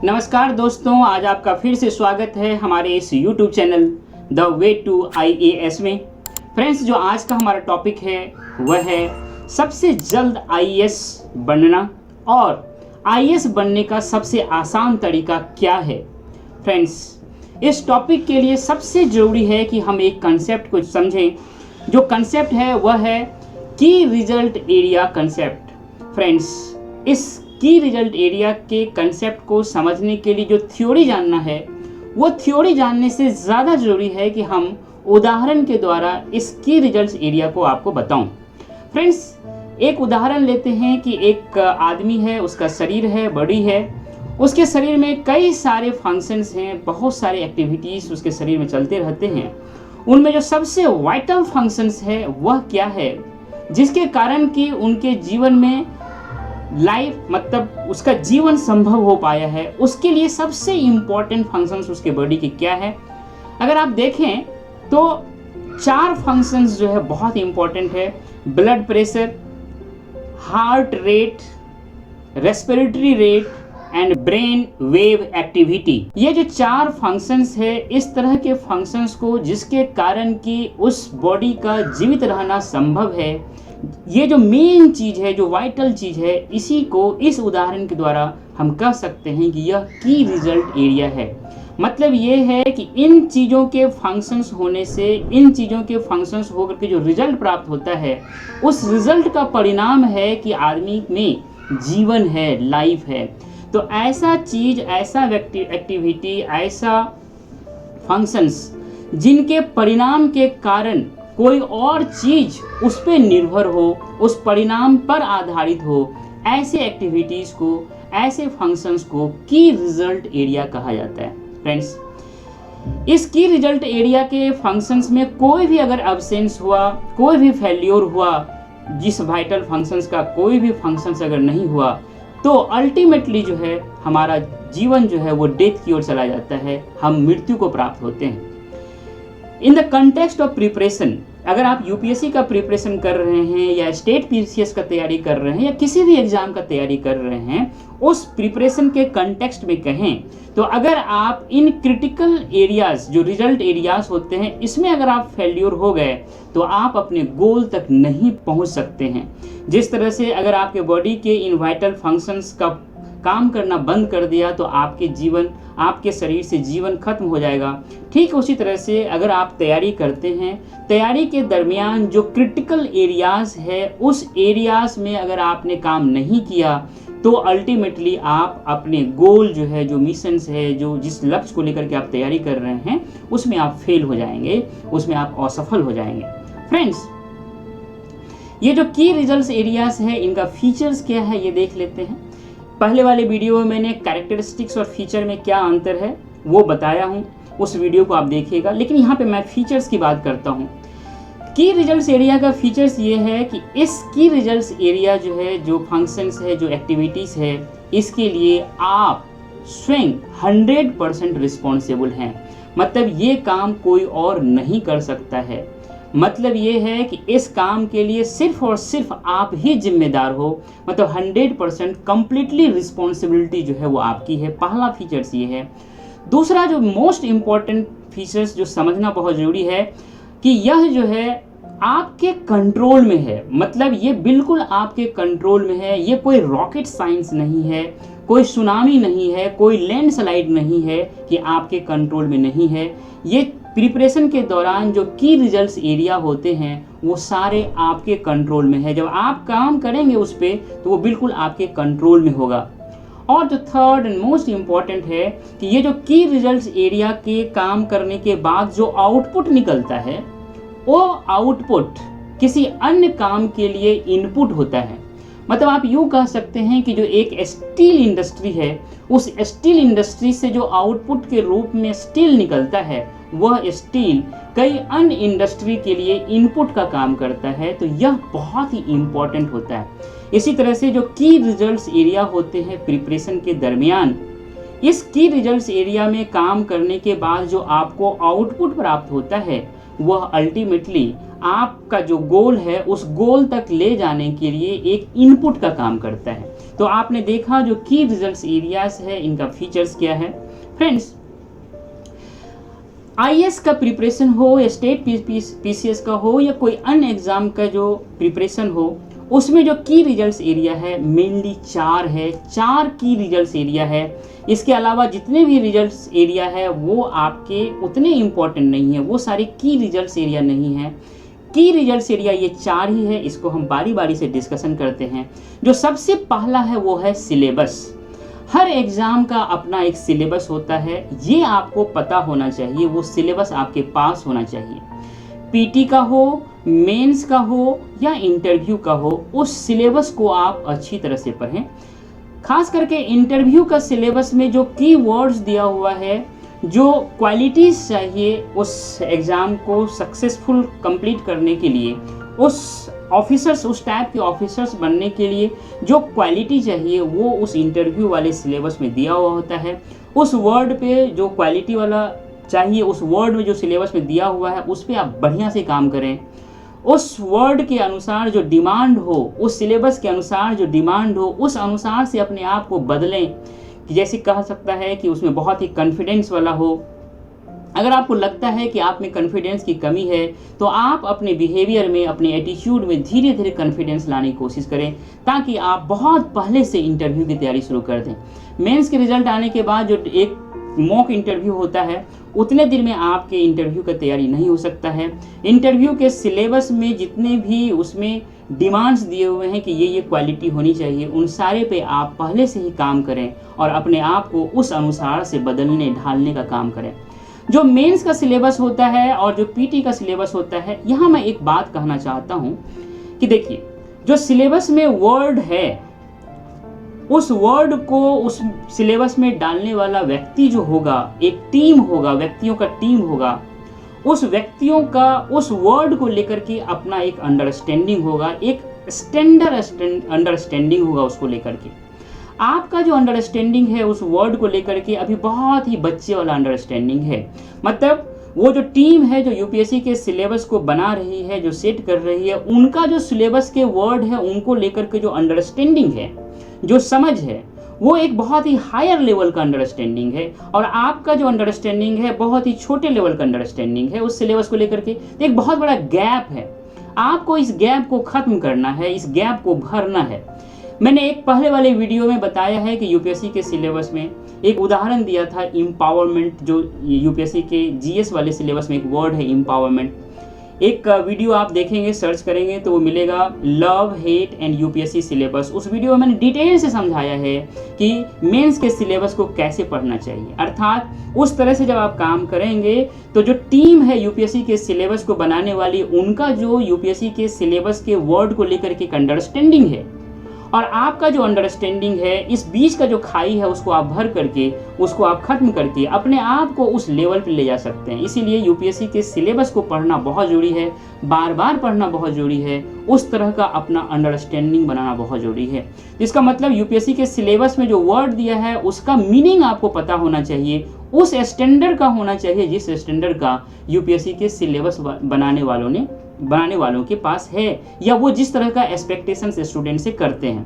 नमस्कार दोस्तों, आज आपका फिर से स्वागत है हमारे इस YouTube channel the way to IAS में। फ्रेंड्स, जो आज का हमारा टॉपिक है वह है सबसे जल्द IAS बनना और IAS बनने का सबसे आसान तरीका क्या है। फ्रेंड्स, इस टॉपिक के लिए सबसे ज़रूरी है कि हम एक कंसेप्ट को समझें। जो कंसेप्ट है वह है की रिजल्ट एरिया कंसेप्ट। फ्रेंड्स, इस की रिजल्ट एरिया के कंसेप्ट को समझने के लिए जो थ्योरी जानना है, वो थ्योरी जानने से ज़्यादा ज़रूरी है कि हम उदाहरण के द्वारा इस की रिजल्ट एरिया को आपको बताऊं। फ्रेंड्स, एक उदाहरण लेते हैं कि एक आदमी है, उसका शरीर है, बॉडी है, उसके शरीर में कई सारे फंक्शंस हैं, बहुत सारे एक्टिविटीज़ उसके शरीर में चलते रहते हैं। उनमें जो सबसे वाइटल फंक्शंस है वह क्या है, जिसके कारण कि उनके जीवन में लाइफ मतलब उसका जीवन संभव हो पाया है, उसके लिए सबसे इम्पॉर्टेंट फंक्शंस उसके बॉडी के क्या है। अगर आप देखें तो 4 फंक्शंस जो है बहुत इम्पॉर्टेंट है। Blood pressure, heart rate, respiratory rate and brain wave activity. ये जो 4 फंक्शंस है, इस तरह के फंक्शंस को जिसके कारण कि उस बॉडी का जीवित रहना संभव है, ये जो मेन चीज़ है, जो वाइटल चीज़ है, इसी को इस उदाहरण के द्वारा हम कह सकते हैं कि यह की रिजल्ट एरिया है। मतलब ये है कि इन चीज़ों के फंक्शंस होने से, इन चीज़ों के फंक्शंस होकर के जो रिजल्ट प्राप्त होता है, उस रिजल्ट का परिणाम है कि आदमी में जीवन है, लाइफ है। तो ऐसा चीज़, ऐसा एक्टिविटी, ऐसा फंक्शंस जिनके परिणाम के कारण कोई और चीज़ उस पर निर्भर हो, उस परिणाम पर आधारित हो, ऐसे एक्टिविटीज़ को, ऐसे फंक्शंस को की रिजल्ट एरिया कहा जाता है। फ्रेंड्स, इस की रिजल्ट एरिया के फंक्शंस में कोई भी अगर अब्सेंस हुआ, कोई भी फेल्योर हुआ, जिस वाइटल फंक्शंस का कोई भी फंक्शंस अगर नहीं हुआ, तो अल्टीमेटली जो है हमारा जीवन जो है वो डेथ की ओर चला जाता है, हम मृत्यु को प्राप्त होते हैं। In the context of preparation, अगर आप यूपीएससी का प्रिपरेशन कर रहे हैं या स्टेट पीसीएस का तैयारी कर रहे हैं या किसी भी एग्जाम का तैयारी कर रहे हैं, उस प्रिपरेशन के कंटेक्स्ट में कहें तो अगर आप इन क्रिटिकल एरियाज, जो रिजल्ट एरियाज होते हैं, इसमें अगर आप फेल्योर हो गए तो आप अपने गोल तक नहीं पहुंच सकते हैं। जिस तरह से अगर आपके बॉडी के इन वाइटल फंक्शंस का काम करना बंद कर दिया तो आपके जीवन, आपके शरीर से जीवन खत्म हो जाएगा। ठीक उसी तरह से अगर आप तैयारी करते हैं, तैयारी के दरमियान जो क्रिटिकल एरियाज है, उस एरियाज में अगर आपने काम नहीं किया तो अल्टीमेटली आप अपने गोल जो है, जो मिशंस है, जो जिस लक्ष्य को लेकर के आप तैयारी कर रहे हैं, उसमें आप फेल हो जाएंगे, उसमें आप असफल हो जाएंगे। फ्रेंड्स, ये जो की रिजल्ट एरियाज है, इनका फीचर्स क्या है ये देख लेते हैं। पहले वाले वीडियो में मैंने कैरेक्टरिस्टिक्स और फीचर में क्या अंतर है वो बताया हूँ, उस वीडियो को आप देखिएगा। लेकिन यहाँ पे मैं फीचर्स की बात करता हूँ। की रिजल्ट्स एरिया का फीचर्स ये है कि इस की रिजल्ट्स एरिया जो है, जो फंक्शंस है, जो एक्टिविटीज़ है, इसके लिए आप स्वयं 100% रिस्पॉन्सिबल हैं। मतलब ये काम कोई और नहीं कर सकता है। मतलब ये है कि इस काम के लिए सिर्फ और सिर्फ आप ही जिम्मेदार हो। मतलब 100% कंप्लीटली रिस्पॉन्सिबिलिटी जो है वो आपकी है। पहला फीचर्स ये है। दूसरा जो मोस्ट इम्पॉर्टेंट फीचर्स जो समझना बहुत ज़रूरी है कि यह जो है आपके कंट्रोल में है। मतलब ये बिल्कुल आपके कंट्रोल में है। ये कोई रॉकेट साइंस नहीं है, कोई सुनामी नहीं है, कोई लैंडस्लाइड नहीं है कि आपके कंट्रोल में नहीं है। ये प्रिपरेशन के दौरान जो की रिजल्ट्स एरिया होते हैं वो सारे आपके कंट्रोल में है। जब आप काम करेंगे उस पर तो वो बिल्कुल आपके कंट्रोल में होगा। और जो थर्ड एंड मोस्ट इम्पॉर्टेंट है कि ये जो की रिजल्ट्स एरिया के काम करने के बाद जो आउटपुट निकलता है, वो आउटपुट किसी अन्य काम के लिए इनपुट होता है। मतलब आप यूँ कह सकते हैं कि जो एक स्टील इंडस्ट्री है, उस स्टील इंडस्ट्री से जो आउटपुट के रूप में स्टील निकलता है, वह स्टील कई अन्य इंडस्ट्री के लिए इनपुट का काम करता है। तो यह बहुत ही इम्पॉर्टेंट होता है। इसी तरह से जो की रिजल्ट्स एरिया होते हैं प्रिपरेशन के दरमियान, इस की रिजल्ट्स एरिया में काम करने के बाद जो आपको आउटपुट प्राप्त होता है, वह अल्टीमेटली आपका जो गोल है उस गोल तक ले जाने के लिए एक इनपुट का काम करता है। तो आपने देखा जो की रिजल्ट्स एरियाज है इनका फीचर्स क्या है। फ्रेंड्स, आईएएस का प्रिपरेशन हो या स्टेट पीसीएस का हो या कोई अन्य एग्जाम का जो प्रिपरेशन हो, उसमें जो की रिजल्ट्स एरिया है मेनली 4 है, 4 की रिजल्ट्स एरिया है। इसके अलावा जितने भी रिजल्ट्स एरिया है वो आपके उतने इम्पोर्टेंट नहीं है, वो सारे की रिजल्ट्स एरिया नहीं है। की रिजल्ट्स एरिया ये 4 ही है, इसको हम बारी बारी से डिस्कशन करते हैं। जो सबसे पहला है वो है सिलेबस। हर एग्जाम का अपना एक सिलेबस होता है, ये आपको पता होना चाहिए, वो सिलेबस आपके पास होना चाहिए। पीटी का हो, मेंस का हो या इंटरव्यू का हो, उस सिलेबस को आप अच्छी तरह से पढ़ें। खास करके इंटरव्यू का सिलेबस में जो की वर्ड्स दिया हुआ है, जो क्वालिटीज़ चाहिए उस एग्ज़ाम को सक्सेसफुल कंप्लीट करने के लिए, उस ऑफिसर्स, उस टाइप के ऑफिसर्स बनने के लिए जो क्वालिटी चाहिए वो उस इंटरव्यू वाले सिलेबस में दिया हुआ होता है। उस वर्ड पे जो क्वालिटी वाला चाहिए, उस वर्ड में जो सिलेबस में दिया हुआ है उस पर आप बढ़िया से काम करें। उस वर्ड के अनुसार जो डिमांड हो, उस सिलेबस के अनुसार जो डिमांड हो, उस अनुसार से अपने आप को बदलें। कि जैसे कहा सकता है कि उसमें बहुत ही कॉन्फिडेंस वाला हो। अगर आपको लगता है कि आप में कॉन्फिडेंस की कमी है तो आप अपने बिहेवियर में, अपने एटीट्यूड में धीरे धीरे कॉन्फिडेंस लाने की कोशिश करें, ताकि आप बहुत पहले से इंटरव्यू की तैयारी शुरू कर दें। मेंस के रिजल्ट आने के बाद जो एक मॉक इंटरव्यू होता है, उतने दिन में आपके इंटरव्यू का तैयारी नहीं हो सकता है। इंटरव्यू के सिलेबस में जितने भी उसमें डिमांड्स दिए हुए हैं कि ये क्वालिटी होनी चाहिए, उन सारे पे आप पहले से ही काम करें और अपने आप को उस अनुसार से बदलने ढालने का काम करें। जो मेंस का सिलेबस होता है और जो पीटी का सिलेबस होता है, यहाँ मैं एक बात कहना चाहता हूँ कि देखिए, जो सिलेबस में वर्ड है, उस वर्ड को उस सिलेबस में डालने वाला व्यक्ति जो होगा, एक टीम होगा, व्यक्तियों का टीम होगा। उस व्यक्तियों का उस वर्ड को लेकर के अपना एक अंडरस्टैंडिंग होगा, एक स्टैंडर्ड अंडरस्टैंडिंग होगा उसको लेकर के। आपका जो अंडरस्टैंडिंग है उस वर्ड को लेकर के अभी बहुत ही बच्चे वाला अंडरस्टैंडिंग है। मतलब वो जो टीम है जो यूपीएससी के सिलेबस को बना रही है, जो सेट कर रही है, उनका जो सिलेबस के वर्ड है उनको लेकर के जो अंडरस्टैंडिंग है, जो समझ है, वो एक बहुत ही हायर लेवल का अंडरस्टैंडिंग है। और आपका जो अंडरस्टैंडिंग है बहुत ही छोटे लेवल का अंडरस्टैंडिंग है उस सिलेबस को लेकर के। तो एक बहुत बड़ा गैप है, आपको इस गैप को खत्म करना है, इस गैप को भरना है। मैंने एक पहले वाले वीडियो में बताया है कि यूपीएससी के सिलेबस में एक उदाहरण दिया था एम्पावरमेंट, जो यूपीएससी के जीएस वाले सिलेबस में एक वर्ड है एम्पावरमेंट। एक वीडियो आप देखेंगे, सर्च करेंगे तो वो मिलेगा love hate and UPSC syllabus. उस वीडियो में मैंने डिटेल से समझाया है कि मेंस के सिलेबस को कैसे पढ़ना चाहिए। अर्थात उस तरह से जब आप काम करेंगे तो जो टीम है यूपीएससी के सिलेबस को बनाने वाली, उनका जो यूपीएससी के सिलेबस के वर्ड को लेकर के एक अंडरस्टैंडिंग है और आपका जो अंडरस्टैंडिंग है, इस बीच का जो खाई है उसको आप भर करके, उसको आप खत्म करके अपने आप को उस लेवल पे ले जा सकते हैं। इसीलिए यूपीएससी के सिलेबस को पढ़ना बहुत ज़रूरी है, बार बार पढ़ना बहुत ज़रूरी है, उस तरह का अपना अंडरस्टैंडिंग बनाना बहुत ज़रूरी है। इसका मतलब यूपीएससी के सिलेबस में जो वर्ड दिया है उसका मीनिंग आपको पता होना चाहिए, उस स्टैंडर्ड का होना चाहिए जिस स्टैंडर्ड का यूपीएससी के सिलेबस बनाने वालों के पास है, या वो जिस तरह का एक्सपेक्टेशन स्टूडेंट से करते हैं।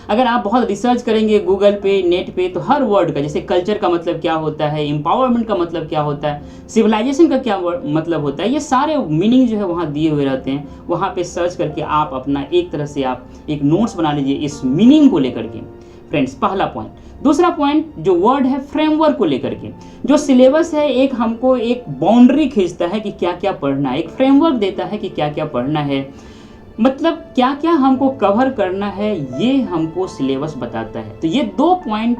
अगर आप बहुत रिसर्च करेंगे गूगल पे, नेट पे, तो हर वर्ड का, जैसे कल्चर का मतलब क्या होता है, एम्पावरमेंट का मतलब क्या होता है, सिविलाइजेशन का क्या मतलब होता है, ये सारे मीनिंग जो है वहाँ दिए हुए रहते हैं। वहाँ पे सर्च करके आप अपना एक तरह से आप एक नोट्स बना लीजिए इस मीनिंग को लेकर के। फ्रेंड्स, पहला पॉइंट। दूसरा पॉइंट जो वर्ड है फ्रेमवर्क को लेकर के, जो सिलेबस है एक हमको एक बाउंड्री खींचता है कि क्या क्या पढ़ना है, एक फ्रेमवर्क देता है कि क्या क्या पढ़ना है, मतलब क्या क्या हमको कवर करना है, ये हमको सिलेबस बताता है। तो ये 2 पॉइंट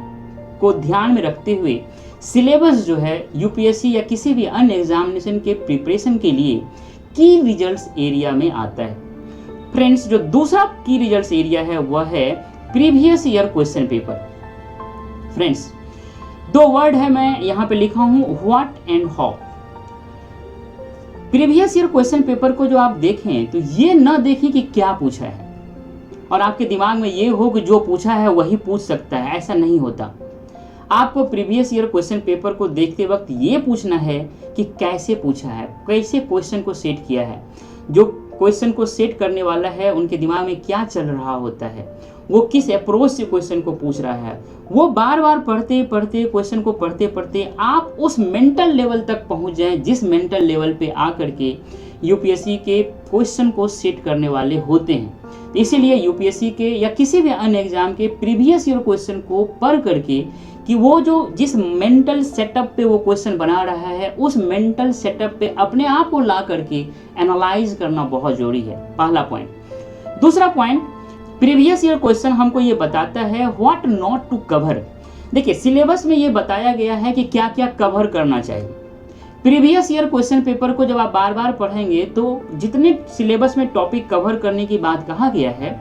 को ध्यान में रखते हुए सिलेबस जो है यूपीएससी या किसी भी अन्य एग्जामिनेशन के प्रिपरेशन के लिए की रिजल्ट्स एरिया में आता है। फ्रेंड्स, जो दूसरा की रिजल्ट्स एरिया है वह है previous year question paper. Friends, 2 word है, मैं यहाँ पे लिखा हूँ what and how. Previous year question paper को जो आप देखें तो ये ना देखें कि क्या पूछा है और आपके दिमाग में ये हो कि जो पूछा है वही पूछ सकता है, ऐसा नहीं होता। आपको प्रीवियस ईयर क्वेश्चन पेपर को देखते वक्त ये पूछना है कि कैसे पूछा है, कैसे क्वेश्चन को सेट किया है। जो क्वेश्चन को सेट करने वाला है उनके दिमाग में क्या चल रहा होता है, वो किस अप्रोच से क्वेश्चन को पूछ रहा है। वो बार बार पढ़ते पढ़ते क्वेश्चन को पढ़ते पढ़ते आप उस मेंटल लेवल तक पहुंच जाएं जिस मेंटल लेवल पे आकर के यूपीएससी के क्वेश्चन को सेट करने वाले होते हैं। इसीलिए यूपीएससी के या किसी भी अन्य एग्जाम के प्रीवियस ईयर क्वेश्चन को पढ़ करके कि वो जो जिस मेंटल सेटअप पे वो क्वेश्चन बना रहा है उस मेंटल सेटअप पे अपने आप को ला करके एनालाइज करना बहुत जरूरी है, पहला पॉइंट। दूसरा पॉइंट, प्रीवियस ईयर क्वेश्चन हमको ये बताता है व्हाट नॉट टू कवर। देखिए सिलेबस में ये बताया गया है कि क्या क्या कवर करना चाहिए। प्रीवियस ईयर क्वेश्चन पेपर को जब आप बार बार पढ़ेंगे तो जितने सिलेबस में टॉपिक कवर करने की बात कहा गया है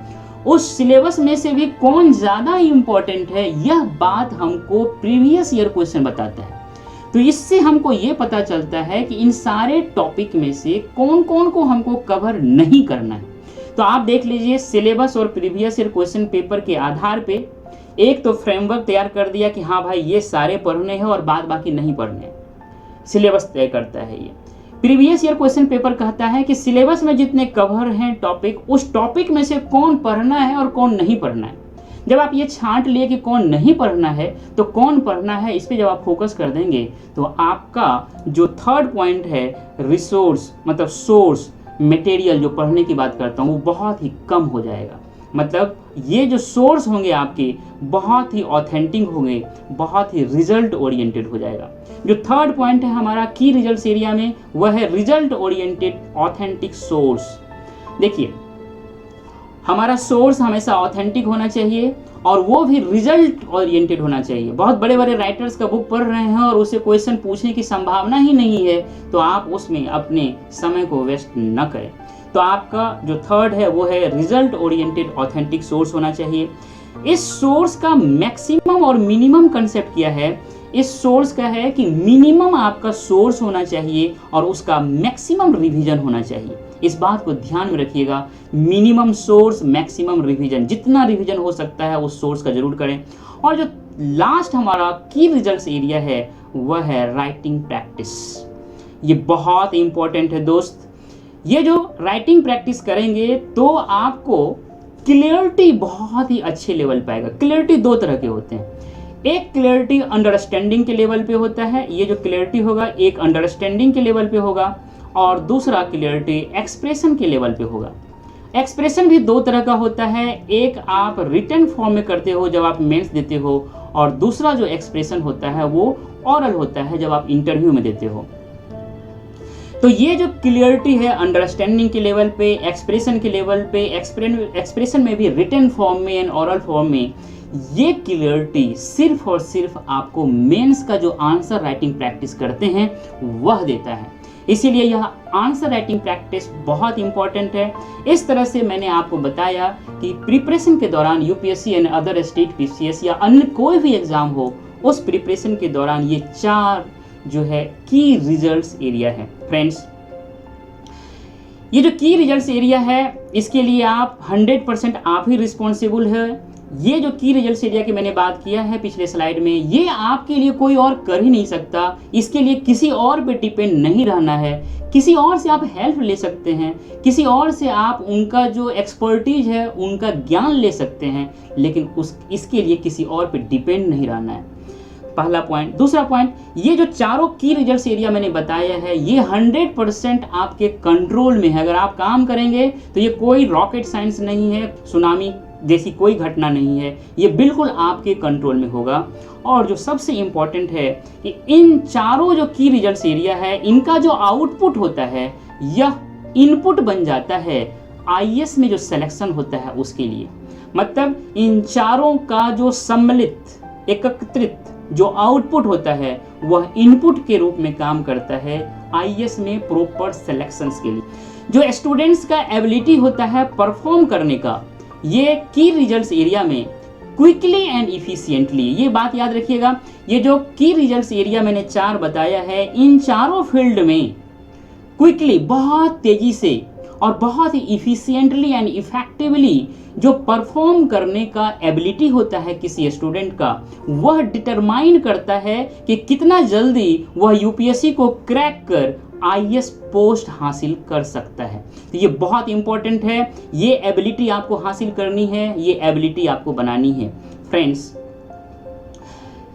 उस सिलेबस में से भी कौन ज़्यादा इम्पोर्टेंट है यह बात हमको प्रीवियस ईयर क्वेश्चन बताता है। तो इससे हमको ये पता चलता है कि इन सारे टॉपिक में से कौन कौन को हमको कवर नहीं करना है। तो आप देख लीजिए सिलेबस और प्रीवियस ईयर क्वेश्चन पेपर के आधार पे एक तो फ्रेमवर्क तैयार कर दिया कि हाँ भाई ये सारे पढ़ने हैं और बाद बाकी नहीं पढ़ने हैं, सिलेबस तय करता है ये। प्रीवियस ईयर क्वेश्चन पेपर कहता है कि सिलेबस में जितने कवर हैं टॉपिक, उस टॉपिक में से कौन पढ़ना है और कौन नहीं पढ़ना है। जब आप ये छांट लिए कि कौन नहीं पढ़ना है तो कौन पढ़ना है, इस पे जब आप फोकस कर देंगे तो आपका जो थर्ड पॉइंट है रिसोर्स मतलब सोर्स मटेरियल जो पढ़ने की बात करता हूँ वो बहुत ही कम हो जाएगा। मतलब ये जो सोर्स होंगे आपके बहुत ही ऑथेंटिक होंगे, बहुत ही रिजल्ट ओरिएंटेड हो जाएगा। जो थर्ड पॉइंट है हमारा की रिजल्ट्स एरिया में वह है रिजल्ट ओरिएंटेड ऑथेंटिक सोर्स। देखिए हमारा सोर्स हमेशा ऑथेंटिक होना चाहिए और वो भी रिजल्ट ओरिएंटेड होना चाहिए। बहुत बड़े बड़े राइटर्स का बुक पढ़ रहे हैं और उसे क्वेश्चन पूछने की संभावना ही नहीं है तो आप उसमें अपने समय को वेस्ट न करें। तो आपका जो थर्ड है वो है रिजल्ट ओरिएंटेड ऑथेंटिक सोर्स होना चाहिए। इस सोर्स का मैक्सिमम और मिनिमम कंसेप्ट क्या है, इस सोर्स का है कि मिनिमम आपका सोर्स होना चाहिए और उसका मैक्सिमम रिवीजन होना चाहिए। इस बात को ध्यान में रखिएगा, मिनिमम सोर्स मैक्सिमम रिवीजन, जितना रिवीजन हो सकता है उस सोर्स का जरूर करें। और जो लास्ट हमारा की रिजल्ट्स एरिया है वह है राइटिंग प्रैक्टिस। ये बहुत इंपॉर्टेंट है दोस्त। ये जो राइटिंग प्रैक्टिस करेंगे तो आपको क्लियरिटी बहुत ही अच्छे लेवल पे आएगा। क्लियरिटी दो तरह के होते हैं, एक क्लियरिटी अंडरस्टैंडिंग के लेवल पे होता है, ये जो क्लियरिटी होगा एक अंडरस्टैंडिंग के लेवल पे होगा और दूसरा क्लियरिटी एक्सप्रेशन के लेवल पे होगा। एक्सप्रेशन भी दो तरह का होता है, एक आप रिटन फॉर्म में करते हो जब आप मेंस देते हो और दूसरा जो एक्सप्रेशन होता है वो ऑरल होता है जब आप इंटरव्यू में देते हो। तो ये जो क्लियरिटी है अंडरस्टैंडिंग के लेवल पे, एक्सप्रेशन के लेवल पे, एक्सप्रेशन में भी रिटन फॉर्म में एंड ऑरल फॉर्म में, ये क्लियरिटी सिर्फ और सिर्फ आपको मेंस का जो आंसर राइटिंग प्रैक्टिस करते हैं वह देता है। इसीलिए यह आंसर राइटिंग प्रैक्टिस बहुत इंपॉर्टेंट है। इस तरह से मैंने आपको बताया कि प्रिपरेशन के दौरान UPSC and other state PCS या अन्य कोई भी एग्जाम हो उस प्रिपरेशन के दौरान ये चार जो है की रिजल्ट्स एरिया है। फ्रेंड्स ये जो की रिजल्ट्स एरिया है इसके लिए आप 100% आप ही रिस्पॉन्सिबल है। ये जो की रिजल्ट्स एरिया की मैंने बात किया है पिछले स्लाइड में, ये आपके लिए कोई और कर ही नहीं सकता। इसके लिए किसी और पे डिपेंड नहीं रहना है, किसी और से आप हेल्प ले सकते हैं, किसी और से आप उनका जो एक्सपर्टीज है उनका ज्ञान ले सकते हैं, लेकिन इसके लिए किसी और पे डिपेंड नहीं रहना है। पहला पॉइंट। दूसरा पॉइंट, ये जो चारों की रिजल्ट्स एरिया मैंने बताया है ये 100% आपके कंट्रोल में है। अगर आप काम करेंगे तो ये कोई रॉकेट साइंस नहीं है, सुनामी जैसी कोई घटना नहीं है, ये बिल्कुल आपके कंट्रोल में होगा। और जो सबसे इम्पॉर्टेंट है कि इन चारों जो की रिजल्ट्स एरिया है इनका जो आउटपुट होता है यह इनपुट बन जाता है आईएएस में जो सिलेक्शन होता है उसके लिए। मतलब इन चारों का जो सम्मिलित एकत्रित जो आउटपुट होता है वह इनपुट के रूप में काम करता है आईएएस में प्रॉपर सिलेक्शंस के लिए। जो स्टूडेंट्स का एबिलिटी होता है परफॉर्म करने का, ये की रिजल्ट्स एरिया में क्विकली एंड इफिशिएंटली, ये बात याद रखिएगा। ये जो की रिजल्ट्स एरिया मैंने चार बताया है इन चारों फील्ड में क्विकली बहुत तेजी से और बहुत ही इफिशिएंटली एंड इफेक्टिवली जो परफॉर्म करने का एबिलिटी होता है किसी स्टूडेंट का, वह डिटरमाइन करता है कि कितना जल्दी वह यूपीएससी को क्रैक कर आईएएस पोस्ट हासिल कर सकता है। तो ये बहुत इंपॉर्टेंट है, ये एबिलिटी आपको हासिल करनी है, ये एबिलिटी आपको बनानी है फ्रेंड्स।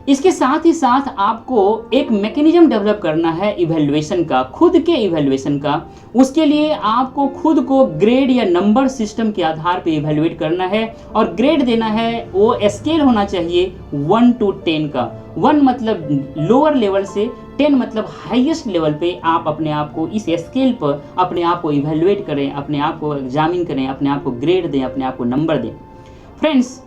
इसके साथ ही साथ आपको एक मैकेनिज्म डेवलप करना है इवैल्यूएशन का, खुद के इवैल्यूएशन का। उसके लिए आपको खुद को ग्रेड या नंबर सिस्टम के आधार पे इवैल्यूएट करना है और ग्रेड देना है, वो स्केल होना चाहिए 1 to 10 का। 1 मतलब लोअर लेवल से, 10 मतलब हाईएस्ट लेवल पे आप अपने आप को इस स्केल पर अपने आप को इवैल्यूएट करें, अपने आप को एग्जामिन करें, अपने आप को ग्रेड दें, अपने आप को नंबर दें। फ्रेंड्स,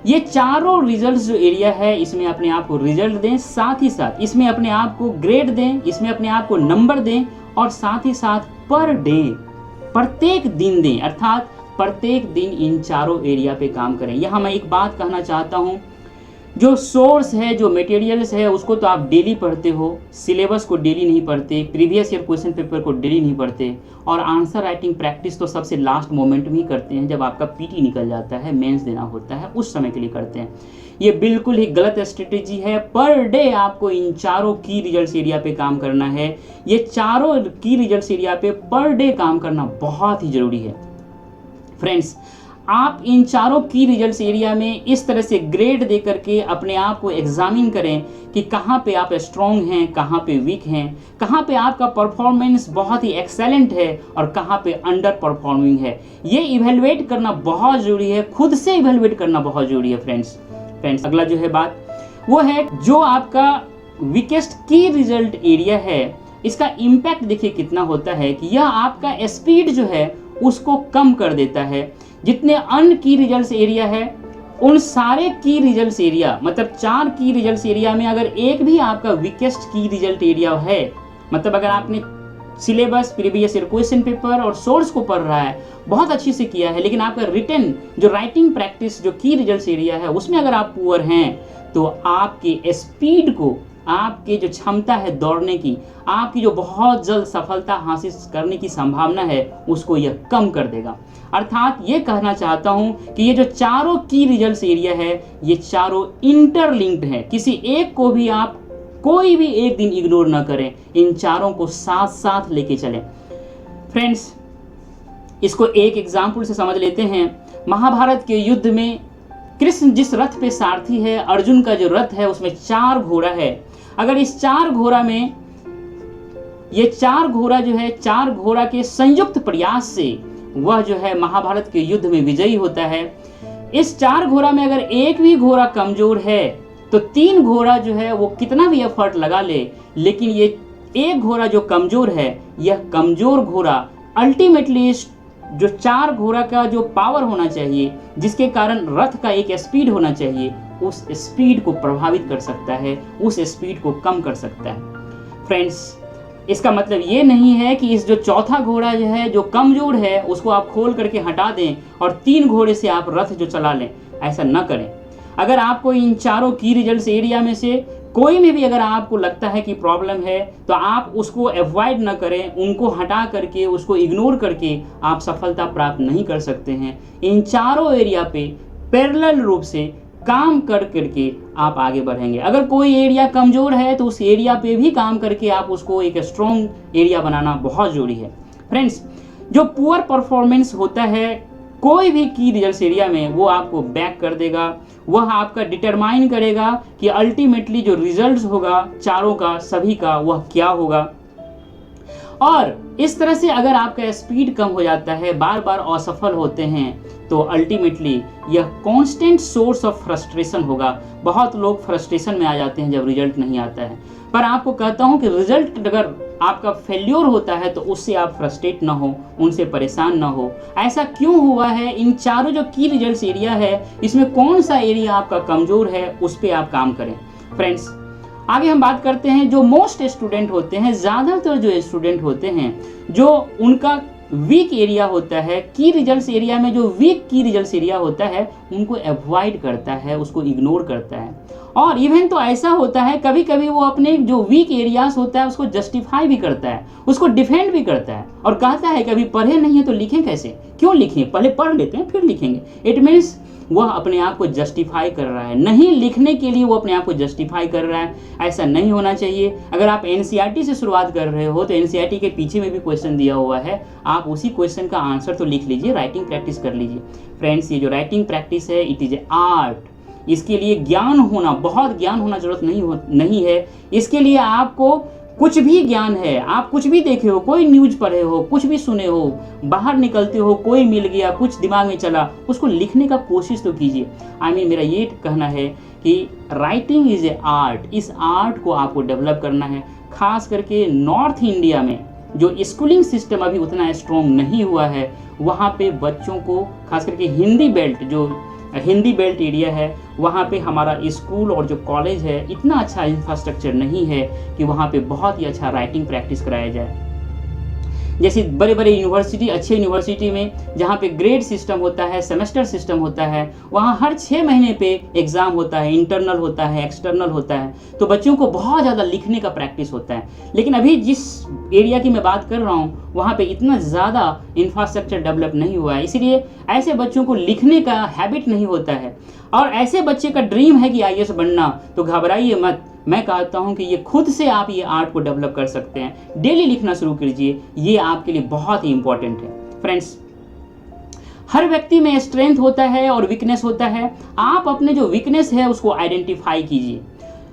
ये चारों रिजल्ट जो एरिया है, इसमें अपने आप को रिजल्ट दें, साथ ही साथ इसमें अपने आप को ग्रेड दें, इसमें अपने आप को नंबर दें और साथ ही साथ पर डे, प्रत्येक दिन दें, अर्थात प्रत्येक दिन इन चारों एरिया पे काम करें। यहाँ मैं एक बात कहना चाहता हूँ, जो सोर्स है, जो मटेरियल्स है, उसको तो आप डेली पढ़ते हो, सिलेबस को डेली नहीं पढ़ते, प्रीवियस ईयर क्वेश्चन पेपर को डेली नहीं पढ़ते, और आंसर राइटिंग प्रैक्टिस तो सबसे लास्ट मोमेंट में ही करते हैं, जब आपका पीटी निकल जाता है, मेंस देना होता है, उस समय के लिए करते हैं। ये बिल्कुल ही गलत स्ट्रेटेजी है। पर डे आपको इन चारों की रिजल्ट्स एरिया पे काम करना है। ये चारों की रिजल्ट्स एरिया पे पर डे काम करना बहुत ही जरूरी है फ्रेंड्स। आप इन चारों की रिजल्ट्स एरिया में इस तरह से ग्रेड दे करके अपने आप को एग्जामिन करें कि कहाँ पे आप स्ट्रॉन्ग हैं, कहाँ पे वीक हैं, कहाँ पे आपका परफॉर्मेंस बहुत ही एक्सेलेंट है और कहाँ पे अंडर परफॉर्मिंग है। ये इवेलुएट करना बहुत ज़रूरी है, खुद से इवेलुएट करना बहुत ज़रूरी है फ्रेंड्स। अगला जो है बात वो है, जो आपका वीकेस्ट की रिजल्ट एरिया है, इसका इम्पैक्ट देखिए कितना होता है कि यह आपका स्पीड जो है उसको कम कर देता है। जितने अन की रिजल्ट्स एरिया है, उन सारे की रिजल्ट्स एरिया, मतलब 4 की रिजल्ट्स एरिया में अगर एक भी आपका वीकेस्ट की रिजल्ट एरिया है, मतलब अगर आपने syllabus, previous year question paper और सोर्स को पढ़ रहा है, बहुत अच्छे से किया है, लेकिन आपका रिटन जो राइटिंग प्रैक्टिस जो की रिजल्ट्स एरिया है उसमें अगर आप पुअर हैं, तो आपके स्पीड को, आपकी जो क्षमता है दौड़ने की, आपकी जो बहुत जल्द सफलता हासिल करने की संभावना है, उसको यह कम कर देगा। अर्थात ये कहना चाहता हूँ कि ये जो चारों की रिजल्ट्स एरिया है, ये चारों इंटरलिंक्ड हैं। किसी एक को भी आप कोई भी एक दिन इग्नोर ना करें, इन चारों को साथ साथ लेके चलें फ्रेंड्स। इसको एक एग्जाम्पल से समझ लेते हैं। महाभारत के युद्ध में कृष्ण जिस रथ पे सारथी है, अर्जुन का जो रथ है उसमें 4 घोड़ा है। अगर इस 4 घोड़ा में, ये 4 घोड़ा जो है, 4 घोड़ा के संयुक्त प्रयास से वह जो है महाभारत के युद्ध में विजयी होता है। इस 4 घोड़ा में अगर एक भी घोड़ा कमजोर है, तो 3 घोड़ा जो है वो कितना भी एफर्ट लगा ले, लेकिन ये एक घोड़ा जो कमजोर है, यह कमजोर घोड़ा अल्टीमेटली जो 4 घोड़ा का जो पावर होना चाहिए, जिसके कारण रथ का एक स्पीड होना चाहिए, उस स्पीड को प्रभावित कर सकता है, उस स्पीड को कम कर सकता है फ्रेंड्स। इसका मतलब ये नहीं है कि इस जो चौथा घोड़ा जो है, जो कमजोर है, उसको आप खोल करके हटा दें और 3 घोड़े से आप रथ जो चला लें, ऐसा न करें। अगर आपको इन चारों की रिजल्ट्स एरिया में से कोई में भी अगर आपको लगता है कि प्रॉब्लम है, तो आप उसको अवॉइड न करें, उनको हटा करके, उसको इग्नोर करके आप सफलता प्राप्त नहीं कर सकते हैं। इन चारों एरिया पे पैरेलल रूप से काम कर करके आप आगे बढ़ेंगे। अगर कोई एरिया कमज़ोर है, तो उस एरिया पे भी काम करके आप उसको एक स्ट्रॉन्ग एरिया बनाना बहुत ज़रूरी है फ्रेंड्स। जो पुअर परफॉर्मेंस होता है कोई भी की रिजल्ट्स एरिया में, वो आपको बैक कर देगा, वह आपका डिटरमाइन करेगा कि अल्टीमेटली जो रिजल्ट्स होगा चारों का, सभी का, वह क्या होगा। और इस तरह से अगर आपका स्पीड कम हो जाता है, बार बार असफल होते हैं, तो अल्टीमेटली यह कांस्टेंट सोर्स ऑफ फ्रस्ट्रेशन होगा। बहुत लोग फ्रस्ट्रेशन में आ जाते हैं जब रिजल्ट नहीं आता है। पर आपको कहता हूं कि रिजल्ट अगर आपका फेल्योर होता है, तो उससे आप फ्रस्ट्रेट ना हो, उनसे परेशान ना हो। ऐसा क्यों हुआ है? इन चारों जो की रिजल्ट्स एरिया है, इसमें कौन सा एरिया आपका कमज़ोर है, उस पर आप काम करें फ्रेंड्स। आगे हम बात करते हैं, जो मोस्ट स्टूडेंट होते हैं, ज़्यादातर जो स्टूडेंट होते हैं, जो उनका वीक एरिया होता है, की रिजल्ट्स एरिया में जो वीक की रिजल्ट्स एरिया होता है उनको अवॉइड करता है, उसको इग्नोर करता है। और इवन तो ऐसा होता है कभी कभी वो अपने जो वीक एरियाज होता है उसको जस्टिफाई भी करता है, उसको डिफेंड भी करता है और कहता है कि अभी पढ़े नहीं है तो लिखें कैसे, क्यों लिखें, पहले पढ़ लेते हैं फिर लिखेंगे। इट मीन्स वह अपने आप को जस्टिफाई कर रहा है, नहीं लिखने के लिए वो अपने आप को जस्टिफाई कर रहा है। ऐसा नहीं होना चाहिए। अगर आप एनसीईआरटी से शुरुआत कर रहे हो तो एनसीईआरटी के पीछे में भी क्वेश्चन दिया हुआ है, आप उसी क्वेश्चन का आंसर तो लिख लीजिए, राइटिंग प्रैक्टिस कर लीजिए। फ्रेंड्स, ये जो राइटिंग प्रैक्टिस है इट इज ए आर्ट। इसके लिए ज्ञान होना, बहुत ज्ञान होना जरूरत नहीं है। इसके लिए आपको कुछ भी ज्ञान है, आप कुछ भी देखे हो, कोई न्यूज पढ़े हो, कुछ भी सुने हो, बाहर निकलते हो, कोई मिल गया, कुछ दिमाग में चला, उसको लिखने का कोशिश तो कीजिए। मेरा ये कहना है कि राइटिंग इज ए आर्ट। इस आर्ट को आपको डेवलप करना है। खास करके नॉर्थ इंडिया में जो स्कूलिंग सिस्टम अभी उतना स्ट्रॉन्ग नहीं हुआ है, वहाँ पे बच्चों को, खास करके हिंदी बेल्ट एरिया है, वहाँ पे हमारा स्कूल और जो कॉलेज है इतना अच्छा इंफ्रास्ट्रक्चर नहीं है कि वहाँ पे बहुत ही अच्छा राइटिंग प्रैक्टिस कराया जाए। जैसे बड़े बड़े यूनिवर्सिटी, अच्छे यूनिवर्सिटी में जहाँ पे ग्रेड सिस्टम होता है, सेमेस्टर सिस्टम होता है, वहाँ हर 6 महीने पे एग्ज़ाम होता है, इंटरनल होता है, एक्सटर्नल होता है, तो बच्चों को बहुत ज़्यादा लिखने का प्रैक्टिस होता है। लेकिन अभी जिस एरिया की मैं बात कर रहा हूँ वहाँ पे इतना ज़्यादा इंफ्रास्ट्रक्चर डेवलप नहीं हुआ है, इसलिए ऐसे बच्चों को लिखने का हैबिट नहीं होता है। और ऐसे बच्चे का ड्रीम है कि आईएएस बनना, तो घबराइए मत। मैं कहता हूं कि ये खुद से आप ये आर्ट को डेवलप कर सकते हैं। डेली लिखना शुरू कीजिए, ये आपके लिए बहुत ही इंपॉर्टेंट है। फ्रेंड्स, हर व्यक्ति में स्ट्रेंथ होता है और वीकनेस होता है। आप अपने जो वीकनेस है उसको आइडेंटिफाई कीजिए।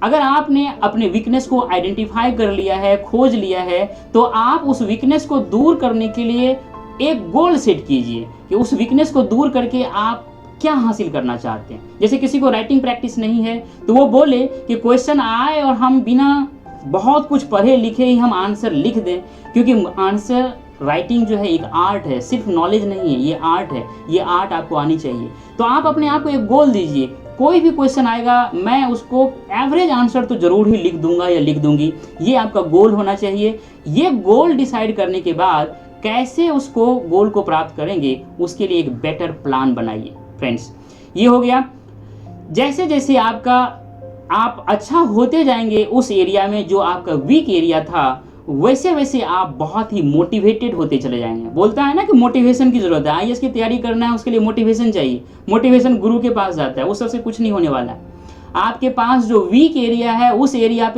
अगर आपने अपने वीकनेस को आइडेंटिफाई कर लिया है, खोज लिया है, तो आप उस वीकनेस को दूर करने के लिए एक गोल सेट कीजिए कि उस वीकनेस को दूर करके आप क्या हासिल करना चाहते हैं। जैसे किसी को राइटिंग प्रैक्टिस नहीं है तो वो बोले कि क्वेश्चन आए और हम बिना बहुत कुछ पढ़े लिखे ही हम आंसर लिख दें, क्योंकि आंसर राइटिंग जो है एक आर्ट है, सिर्फ नॉलेज नहीं है, ये आर्ट है। ये आर्ट आपको आनी चाहिए। तो आप अपने आप को एक गोल दीजिए, कोई भी क्वेश्चन आएगा मैं उसको एवरेज आंसर तो जरूर ही लिख दूंगा या लिख दूंगी, ये आपका गोल होना चाहिए। ये गोल डिसाइड करने के बाद कैसे उसको गोल को प्राप्त करेंगे उसके लिए एक बेटर प्लान बनाइए। फ्रेंड्स, ये हो गया। जैसे जैसे आप अच्छा होते जाएंगे उस एरिया में जो आपका वीक एरिया था, वैसे वैसे आप बहुत ही मोटिवेटेड होते चले जाएंगे। बोलता है ना कि मोटिवेशन की जरूरत है, आईएएस की तैयारी करना है उसके लिए मोटिवेशन चाहिए। मोटिवेशन गुरु के पास जाता है, उस सबसे कुछ नहीं होने वाला है। आपके पास जो वीक एरिया है उस एरिया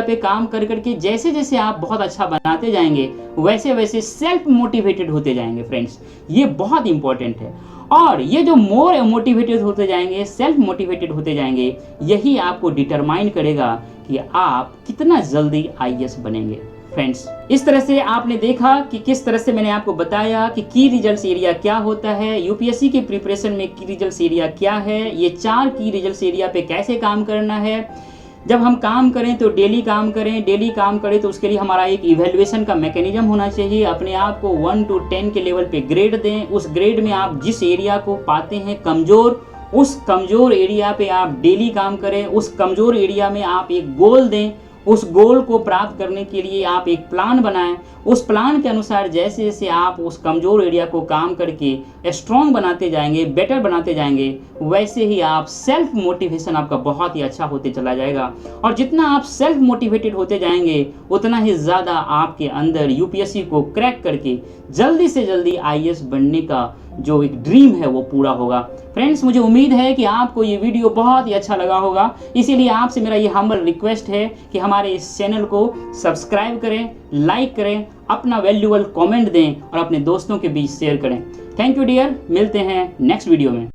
पे काम कर करके जैसे जैसे आप बहुत अच्छा बनाते जाएंगे वैसे वैसे सेल्फ मोटिवेटेड होते जाएंगे। फ्रेंड्स, ये बहुत इंपॉर्टेंट है। और ये जो मोर मोटिवेटेड होते जाएंगे, सेल्फ मोटिवेटेड होते जाएंगे, यही आपको डिटरमाइन करेगा कि आप कितना जल्दी आईएएस बनेंगे। फ्रेंड्स, इस तरह से आपने देखा कि किस तरह से मैंने आपको बताया कि की रिजल्ट्स एरिया क्या होता है, यूपीएससी के प्रिपरेशन में की रिजल्ट्स एरिया क्या है, ये 4 की रिजल्ट्स एरिया पे कैसे काम करना है। जब हम काम करें तो डेली काम करें तो उसके लिए हमारा एक इवैल्यूएशन का मैकेनिज्म होना चाहिए। अपने आप को 1 to 10 के लेवल पे ग्रेड दें। उस ग्रेड में आप जिस एरिया को पाते हैं कमज़ोर, उस कमज़ोर एरिया पे आप डेली काम करें। उस कमज़ोर एरिया में आप एक गोल दें। उस गोल को प्राप्त करने के लिए आप एक प्लान बनाएं। उस प्लान के अनुसार जैसे जैसे आप उस कमज़ोर एरिया को काम करके स्ट्रॉन्ग बनाते जाएंगे, बेटर बनाते जाएंगे, वैसे ही आप सेल्फ मोटिवेशन आपका बहुत ही अच्छा होते चला जाएगा। और जितना आप सेल्फ मोटिवेटेड होते जाएंगे उतना ही ज़्यादा आपके अंदर यूपीएससी को क्रैक करके जल्दी से जल्दी आईएएस बनने का जो एक ड्रीम है वो पूरा होगा। फ्रेंड्स, मुझे उम्मीद है कि आपको ये वीडियो बहुत ही अच्छा लगा होगा। इसीलिए आपसे मेरा ये हम्बल रिक्वेस्ट है कि हमारे इस चैनल को सब्सक्राइब करें, लाइक करें, अपना वैल्यूएबल कमेंट दें और अपने दोस्तों के बीच शेयर करें। थैंक यू डियर, मिलते हैं नेक्स्ट वीडियो में।